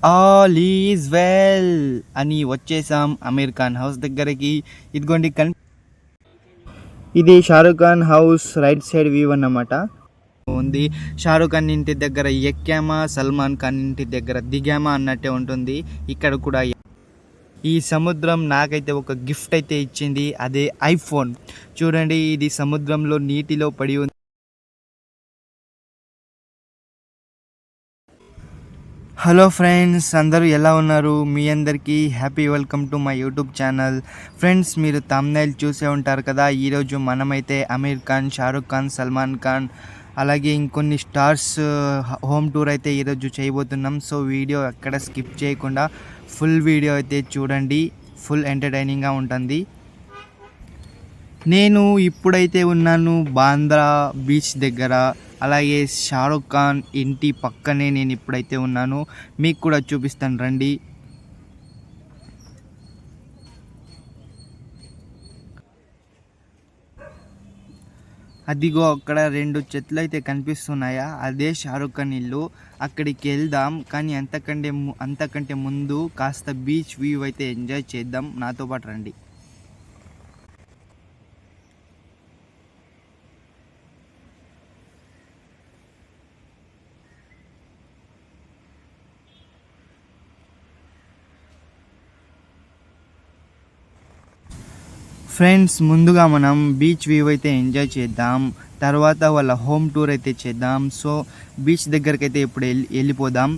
All is well అని వచ్చేసాం Aamir Khan house దగ్గరికి. ఇదిగోండి ఇది Shahrukh Khan house right side view అన్నమాట. ఉంది షారుఖ్ ఖాన్ ఇంటి దగ్గర ఎక్కామా, సల్మాన్ ఖాన్ ఇంటి దగ్గర దిగామా అన్నట్టే ఉంటుంది ఇక్కడ కూడా. ఈ సముద్రం నాకైతే ఒక గిఫ్ట్ అయితే ఇచ్చింది, అదే ఐఫోన్. చూడండి, ఇది సముద్రంలో నీటిలో పడి ఉంది. హలో ఫ్రెండ్స్, అందరూ ఎలా ఉన్నారు? మీ అందరికీ happy welcome to my YouTube channel. Friends, మీరు థంబ్నెయిల్ చూసే ఉంటారు కదా. ఈరోజు మనమైతే అమీర్ ఖాన్, షారుఖ్ ఖాన్, సల్మాన్ ఖాన్ అలాగే ఇంకొన్ని స్టార్స్ హోమ్ టూర్ అయితే ఈరోజు చేయబోతున్నాం. సో వీడియో ఎక్కడ స్కిప్ చేయకుండా ఫుల్ వీడియో అయితే చూడండి, ఫుల్ ఎంటర్టైనింగ్గా ఉంటుంది. నేను ఇప్పుడైతే ఉన్నాను బాంద్రా బీచ్ దగ్గర, అలాగే షారుఖ్ ఖాన్ ఇంటి పక్కనే నేను ఇప్పుడైతే ఉన్నాను. మీకు కూడా చూపిస్తాను రండి. అదిగో అక్కడ 2 చెట్లు అయితే కనిపిస్తున్నాయా, అదే షారుఖ్ ఖాన్ ఇల్లు. అక్కడికి వెళ్దాం, కానీ అంతకంటే ముందు కాస్త బీచ్ వ్యూ అయితే ఎంజాయ్ చేద్దాం. నాతో పాటు రండి. ఫ్రెండ్స్, ముందుగా మనం బీచ్ వ్యూ అయితే ఎంజాయ్ చేద్దాం, తర్వాత వాళ్ళ హోమ్ టూర్ అయితే చేద్దాం. సో బీచ్ దగ్గరికి అయితే ఇప్పుడు వెళ్ళిపోదాం.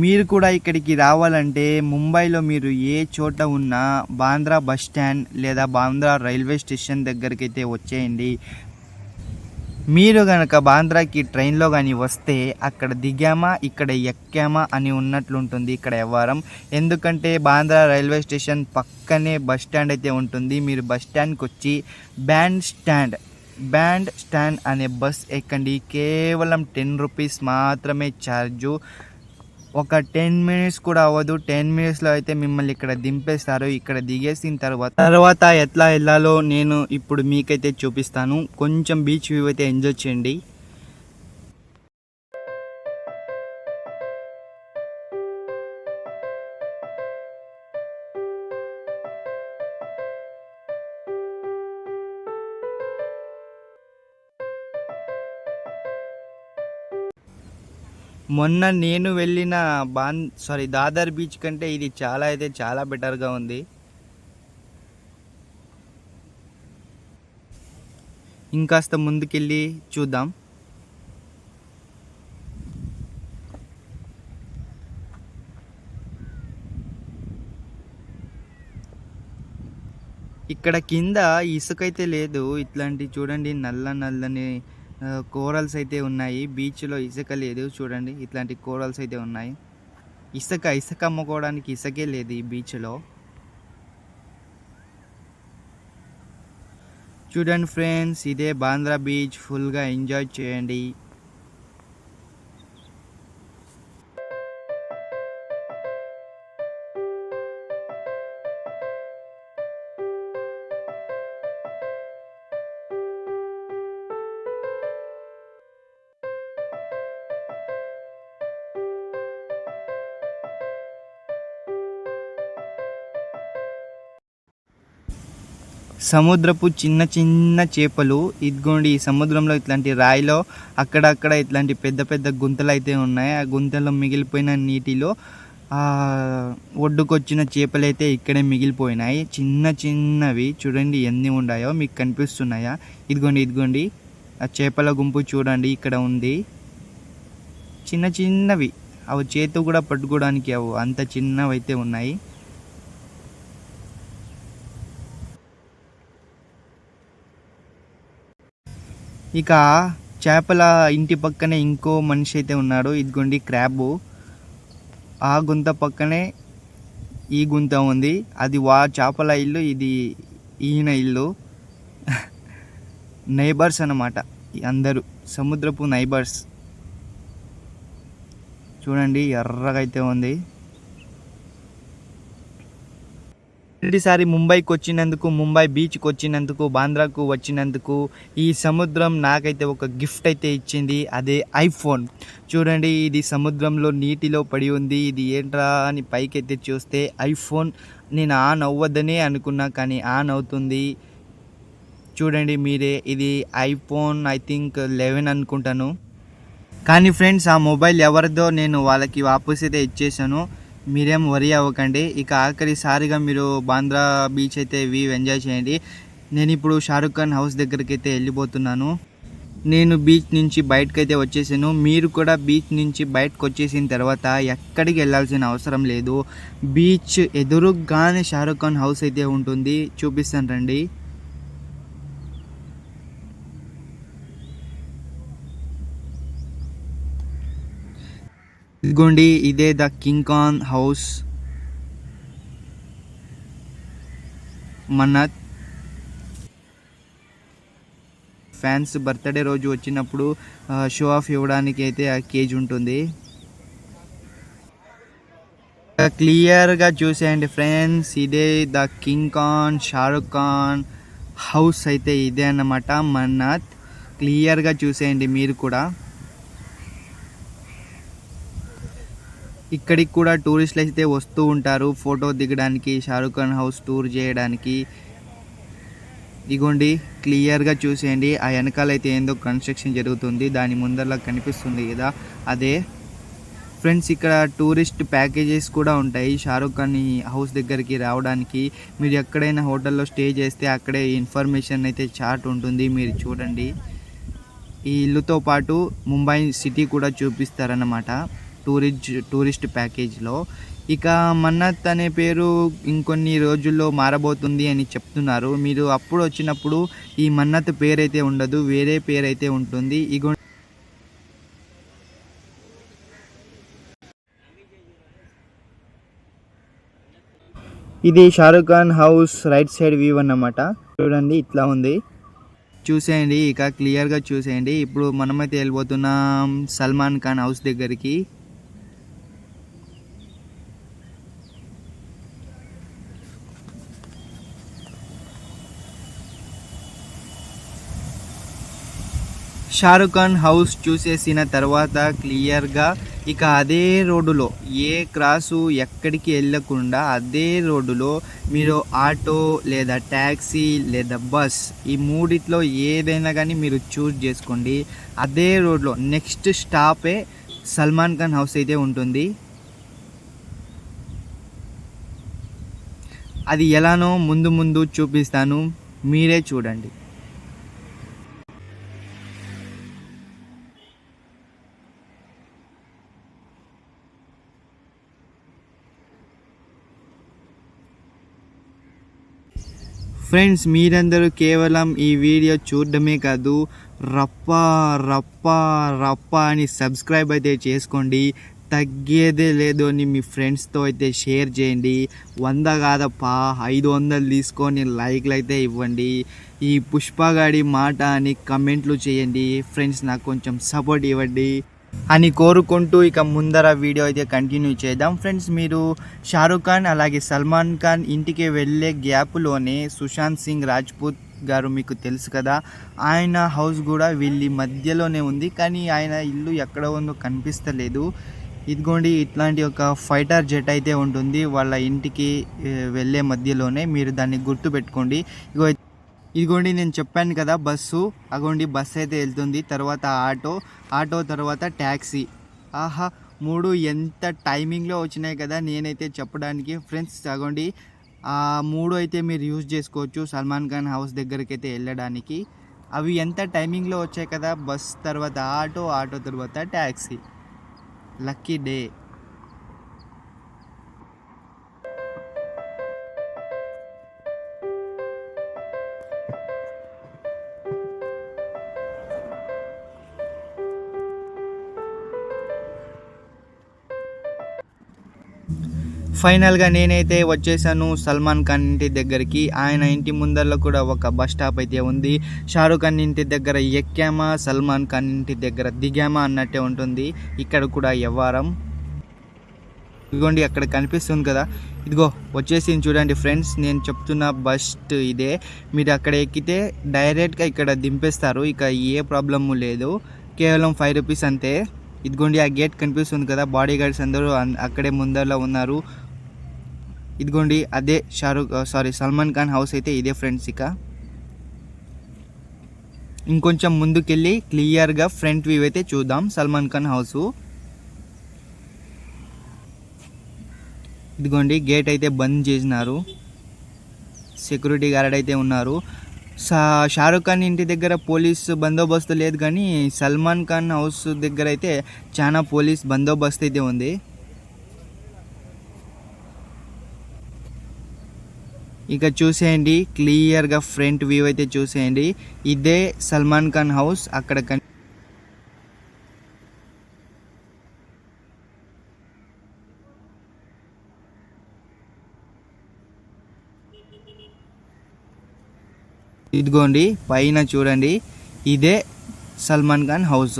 మీరు కూడా ఇక్కడికి రావాలంటే ముంబైలో మీరు ఏ చోట ఉన్నా బాంద్రా బస్ స్టాండ్ లేదా బాంద్రా రైల్వే స్టేషన్ దగ్గరికి అయితే వచ్చేయండి. మీరు కనుక బాంద్రాకి ట్రైన్లో కానీ వస్తే అక్కడ దిగామా ఇక్కడ ఎక్కామా అని ఉన్నట్లుంటుంది ఇక్కడ వ్యవహారం. ఎందుకంటే బాంద్రా రైల్వే స్టేషన్ పక్కనే బస్ స్టాండ్ అయితే ఉంటుంది. మీరు బస్ స్టాండ్కి వచ్చి బ్యాండ్ స్టాండ్ అనే బస్ ఎక్కండి. కేవలం 10 రూపీస్ మాత్రమే ఛార్జు. ఒక 10 మినిట్స్ కూడా అవ్వదు, 10 మినిట్స్లో అయితే మిమ్మల్ని ఇక్కడ దింపేస్తారు. ఇక్కడ దిగేసిన తర్వాత ఎట్లా వెళ్ళాలో నేను ఇప్పుడు మీకైతే చూపిస్తాను. కొంచెం బీచ్ వ్యూ అయితే ఎంజాయ్ చేయండి. మొన్న నేను వెళ్ళిన దాదర్ బీచ్ కంటే ఇది చాలా బెటర్గా ఉంది. ఇంకాస్త ముందుకెళ్ళి చూద్దాం. ఇక్కడ కింద ఇసుక అయితే లేదు. ఇట్లాంటి చూడండి, నల్లని కోరల్స్ అయితే ఉన్నాయి. బీచ్లో ఇసుక లేదు. చూడండి, ఇట్లాంటి కోరల్స్ అయితే ఉన్నాయి. ఇసుక అమ్ముకోవడానికి ఇసుకే లేదు ఈ బీచ్లో. చూడండి ఫ్రెండ్స్, ఇదే బాంద్రా బీచ్. ఫుల్గా ఎంజాయ్ చేయండి. సముద్రపు చిన్న చేపలు. ఇదిగోండి, ఈ సముద్రంలో ఇట్లాంటి రాయిలో అక్కడక్కడ ఇట్లాంటి పెద్ద గుంతలు అయితే ఉన్నాయి. ఆ గుంతలో మిగిలిపోయిన నీటిలో ఒడ్డుకొచ్చిన చేపలు అయితే ఇక్కడే మిగిలిపోయినాయి. చిన్నవి చూడండి ఎన్ని ఉన్నాయో, మీకు కనిపిస్తున్నాయా? ఇదిగోండి ఆ చేపల గుంపు చూడండి ఇక్కడ ఉంది. చిన్నవి, అవి చేతు కూడా పట్టుకోవడానికి అవు అంత చిన్నవి అయితే ఉన్నాయి. ఇక చేపల ఇంటి పక్కనే ఇంకో మనిషి అయితే ఉన్నాడు. ఇదిగోండి క్రాబ్. ఆ గుంత పక్కనే ఈ గుంత ఉంది. అది చేపల ఇల్లు, ఇది ఈయన ఇల్లు. నైబర్స్ అన్నమాట అందరూ, సముద్రపు నైబర్స్. చూడండి ఎర్రగా అయితే ఉంది. ప్రతిసారి ముంబైకి వచ్చినందుకు, ముంబై బీచ్కి వచ్చినందుకు, బాంద్రాకు వచ్చినందుకు ఈ సముద్రం నాకైతే ఒక గిఫ్ట్ అయితే ఇచ్చింది. అదే ఐఫోన్. చూడండి, ఇది సముద్రంలో నీటిలో పడి ఉంది. ఇది ఏంట్రా అని పైకైతే చూస్తే ఐఫోన్. నేను ఆన్ అవ్వద్దనే అనుకున్నా, కానీ ఆన్ అవుతుంది. చూడండి మీరే, ఇది ఐఫోన్ ఐ థింక్ 11 అనుకుంటాను. కానీ ఫ్రెండ్స్, ఆ మొబైల్ ఎవరిదో నేను వాళ్ళకి వాపస్ అయితే ఇచ్చేసాను. మీరేం వరీ అవ్వకండి. ఇక ఆఖరిసారిగా మీరు బాంద్రా బీచ్ అయితే వ్యూ ఎంజాయ్ చేయండి. నేను ఇప్పుడు షారుఖ్ ఖాన్ హౌస్ దగ్గరికి అయితే వెళ్ళిపోతున్నాను. నేను బీచ్ నుంచి బయటకైతే వచ్చేసాను. మీరు కూడా బీచ్ నుంచి బయటకు వచ్చేసిన తర్వాత ఎక్కడికి వెళ్ళాల్సిన అవసరం లేదు. బీచ్ ఎదురుగానే షారుఖ్ ఖాన్ హౌస్ అయితే ఉంటుంది. చూపిస్తాను రండి. ఇదిగోండి, ఇదే the king Khan house. Mannat fans birthday రోజు వచ్చినప్పుడు షో ఆఫ్ ఇవ్వడానికి అయితే ఆ కేజ్ ఉంటుంది. క్లియర్గా చూసేయండి ఫ్రెండ్స్, ఇదే the king Khan Shahrukh Khan house అయితే ఇదే అన్నమాట. మన్నత్ క్లియర్గా చూసేయండి మీరు కూడా. ఇక్కడికి కూడా టూరిస్టులు అయితే వస్తూ ఉంటారు ఫోటో దిగడానికి, షారుఖ్ ఖాన్ హౌస్ టూర్ చేయడానికి. ఇగోండి, క్లియర్గా చూసేయండి. ఆ వెనకాల అయితే ఏందో కన్స్ట్రక్షన్ జరుగుతుంది, దాని ముందరలా కనిపిస్తుంది కదా, అదే ఫ్రెండ్స్. ఇక్కడ టూరిస్ట్ ప్యాకేజెస్ కూడా ఉంటాయి షారుఖ్ ఖాన్ హౌస్ దగ్గరికి రావడానికి. మీరు ఎక్కడైనా హోటల్లో స్టే చేస్తే అక్కడే ఇన్ఫర్మేషన్ అయితే చార్ట్ ఉంటుంది, మీరు చూడండి. ఈ ఇల్లుతో పాటు ముంబై సిటీ కూడా చూపిస్తారన్నమాట టూరిస్ట్ ప్యాకేజ్లో. ఇక మన్నత్ అనే పేరు ఇంకొన్ని రోజుల్లో మారబోతుంది అని చెప్తున్నారు. మీరు అప్పుడు వచ్చినప్పుడు ఈ మన్నత్ పేరైతే ఉండదు, వేరే పేరైతే ఉంటుంది. ఇది Shahrukh Khan house right side view అన్నమాట. చూడండి, ఇట్లా ఉంది. చూసేయండి, ఇక క్లియర్గా చూసేయండి. ఇప్పుడు మనమైతే వెళ్ళిపోతున్నాం సల్మాన్ ఖాన్ హౌస్ దగ్గరికి. షారుఖ్ ఖాన్ హౌస్ చూసేసిన తర్వాత క్లియర్గా ఇక అదే రోడ్డులో, ఏ క్రాసు ఎక్కడికి వెళ్ళకుండా అదే రోడ్డులో మీరు ఆటో లేదా ట్యాక్సీ లేదా బస్, ఈ మూడిట్లో ఏదైనా కానీ మీరు చూస్ చేసుకోండి. అదే రోడ్లో నెక్స్ట్ స్టాపే సల్మాన్ ఖాన్ హౌస్ అయితే ఉంటుంది. అది ఎలానో ముందు ముందు చూపిస్తాను, మీరే చూడండి. ఫ్రెండ్స్, మీరందరూ కేవలం ఈ వీడియో చూడడమే కాదు, రప్ప రప్ప రప్ప అని సబ్స్క్రైబ్ అయితే చేసుకోండి. తగ్గేదే లేదు అని మీ ఫ్రెండ్స్తో అయితే షేర్ చేయండి. 100 కాదప్పా, 500 తీసుకొని లైక్లు అయితే ఇవ్వండి. ఈ పుష్పగాడి మాట అని కమెంట్లు చేయండి. ఫ్రెండ్స్, నాకు కొంచెం సపోర్ట్ ఇవ్వండి అని కోరుకుంటూ ఇక ముందర వీడియో అయితే కంటిన్యూ చేద్దాం. ఫ్రెండ్స్, మీరు షారుఖ్ ఖాన్ అలాగే సల్మాన్ ఖాన్ ఇంటికి వెళ్ళే గ్యాప్లోనే సుశాంత్ సింగ్ రాజ్పూత్ గారు మీకు తెలుసు కదా, ఆయన హౌస్ కూడా వీళ్ళ మధ్యలోనే ఉంది. కానీ ఆయన ఇల్లు ఎక్కడ ఉందో కనిపిస్తలేదు. ఇదిగోండి, ఇట్లాంటి ఒక ఫైటర్ జెట్ అయితే ఉంటుంది వాళ్ళ ఇంటికి వెళ్ళే మధ్యలోనే, మీరు దాన్ని గుర్తుపెట్టుకోండి. ఇదిగోండి, నేను చెప్పాను కదా బస్సు, అగోండి బస్సు అయితే వెళ్తుంది. తర్వాత ఆటో తర్వాత ట్యాక్సీ. ఆహా, 3 ఎంత టైమింగ్లో వచ్చినాయి కదా నేనైతే చెప్పడానికి. ఫ్రెండ్స్, అగోండి, ఆ 3 అయితే మీరు యూజ్ చేసుకోవచ్చు సల్మాన్ ఖాన్ హౌస్ దగ్గరికి అయితే వెళ్ళడానికి. అవి ఎంత టైమింగ్లో వచ్చాయి కదా, బస్ తర్వాత ఆటో తర్వాత ట్యాక్సీ. Lucky day. ఫైనల్గా నేనైతే వచ్చేసాను సల్మాన్ ఖాన్ ఇంటి దగ్గరికి. ఆయన ఇంటి ముందరలో కూడా ఒక బస్ స్టాప్ అయితే ఉంది. షారుఖ్ ఖాన్ ఇంటి దగ్గర ఎక్కామా, సల్మాన్ ఖాన్ ఇంటి దగ్గర దిగామా అన్నట్టే ఉంటుంది ఇక్కడ కూడా వ్యవహారం. ఇదిగోండి అక్కడ కనిపిస్తుంది కదా, ఇదిగో వచ్చేసింది చూడండి ఫ్రెండ్స్. నేను చెప్తున్న బస్ ఇదే. మీరు అక్కడ ఎక్కితే డైరెక్ట్గా ఇక్కడ దింపేస్తారు. ఇక ఏ ప్రాబ్లము లేదు, కేవలం 5 రూపీస్ అంతే. ఇదిగోండి ఆ గేట్ కనిపిస్తుంది కదా, బాడీ గార్డ్స్ అందరూ అక్కడే ముందరలో ఉన్నారు. ఇదిగోండి అదే సల్మాన్ ఖాన్ హౌస్ అయితే ఇదే ఫ్రెండ్స్. ఇక ఇంకొంచెం ముందుకెళ్ళి క్లియర్గా ఫ్రంట్ వ్యూ అయితే చూద్దాం సల్మాన్ ఖాన్ హౌస్. ఇదిగోండి గేట్ అయితే బంద్ చేసినారు, సెక్యూరిటీ గార్డ్ అయితే ఉన్నారు. షారుఖ్ ఖాన్ ఇంటి దగ్గర పోలీస్ బందోబస్తు లేదు, కానీ సల్మాన్ ఖాన్ హౌస్ దగ్గర అయితే చాలా పోలీస్ బందోబస్తు అయితే ఉంది. ఇక చూసేయండి క్లియర్గా ఫ్రంట్ వ్యూ అయితే చూసేయండి. ఇదే సల్మాన్ ఖాన్ హౌస్. అక్కడ ఇదిగోండి పైన చూడండి, ఇదే సల్మాన్ ఖాన్ హౌస్.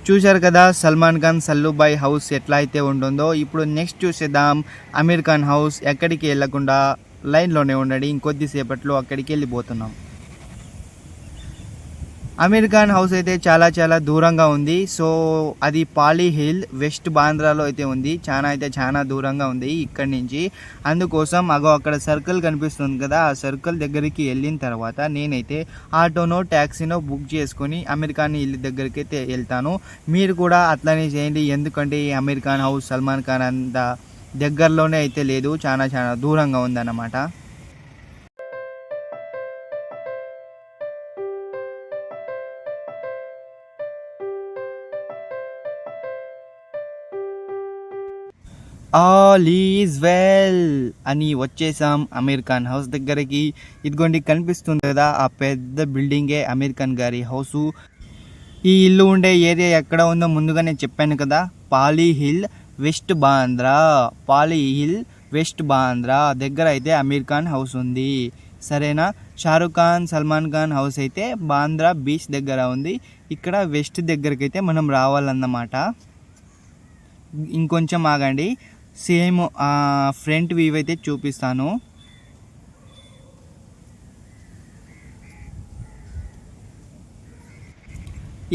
చూశారు కదా సల్మాన్ ఖాన్ సల్లుబాయ్ హౌస్ ఎట్లా అయితే ఉంటుందో. ఇప్పుడు నెక్స్ట్ చూసేద్దాం అమీర్ ఖాన్ హౌస్. ఎక్కడికి వెళ్ళకుండా లైన్లోనే ఉండండి, ఇంకొద్దిసేపట్లో అక్కడికి వెళ్ళిపోతున్నాం. అమీర్ ఖాన్ హౌస్ అయితే చాలా దూరంగా ఉంది. సో అది పాలీ హిల్ వెస్ట్ బాంద్రాలో అయితే ఉంది. చాలా దూరంగా ఉంది ఇక్కడి నుంచి. అందుకోసం అక్కడ సర్కిల్ కనిపిస్తుంది కదా, ఆ సర్కిల్ దగ్గరికి వెళ్ళిన తర్వాత నేనైతే ఆటోనో ట్యాక్సీనో బుక్ చేసుకొని అమీర్ ఖాన్ ఇల్లు దగ్గరికి అయితే వెళ్తాను. మీరు కూడా అట్లనే చేయండి, ఎందుకంటే ఈ అమీర్ ఖాన్ హౌస్ సల్మాన్ ఖాన్ అంత దగ్గరలోనే అయితే లేదు, చాలా దూరంగా ఉందన్నమాట. ఆల్ ఈజ్ వెల్ అని వచ్చేసాం అమీర్ ఖాన్ హౌస్ దగ్గరికి. ఇదిగోండి కనిపిస్తుంది కదా, ఆ పెద్ద బిల్డింగే అమీర్ ఖాన్ గారి హౌసు. ఈ ఇల్లు ఉండే ఏరియా ఎక్కడ ఉందో ముందుగానే చెప్పాను కదా, Pali Hill West Bandra. Pali Hill West Bandra దగ్గర అయితే అమీర్ ఖాన్ హౌస్ ఉంది, సరేనా. షారుఖ్ ఖాన్ సల్మాన్ ఖాన్ హౌస్ అయితే బాంద్రా బీచ్ దగ్గర ఉంది. ఇక్కడ వెస్ట్ దగ్గరికి అయితే మనం రావాలన్నమాట. ఇంకొంచెం ఆగండి, సేమ్ ఫ్రంట్ వ్యూ అయితే చూపిస్తాను.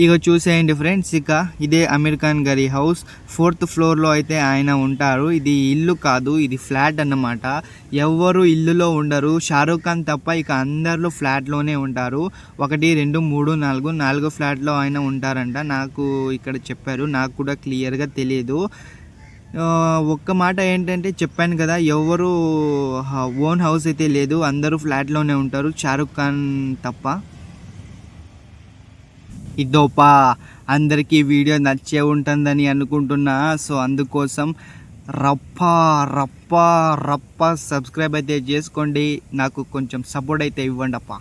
ఇక చూసేయండి ఫ్రెండ్స్, ఇక ఇదే అమీర్ ఖాన్ గారి హౌస్. 4th ఫ్లోర్లో అయితే ఆయన ఉంటారు. ఇది ఇల్లు కాదు, ఇది ఫ్లాట్ అన్నమాట. ఎవరు ఇల్లులో ఉండరు, షారుఖ్ ఖాన్ తప్ప ఇక అందరిలో ఫ్లాట్లోనే ఉంటారు. 1 2 3 4 ఫ్లాట్లో ఆయన ఉంటారంట. నాకు ఇక్కడ చెప్పారు, నాకు కూడా క్లియర్గా తెలియదు. ఒక్క మాట ఏంటంటే చెప్పాను కదా, ఎవరు ఓన్ హౌస్ అయితే లేదు, అందరూ ఫ్లాట్లోనే ఉంటారు షారుఖ్ ఖాన్ తప్ప. ఇదోపా అందరికీ వీడియో నచ్చే ఉంటుందని అనుకుంటున్నా. సో అందుకోసం రప్ప సబ్స్క్రైబ్ అయితే చేసుకోండి, నాకు కొంచెం సపోర్ట్ అయితే ఇవ్వండి అప్ప.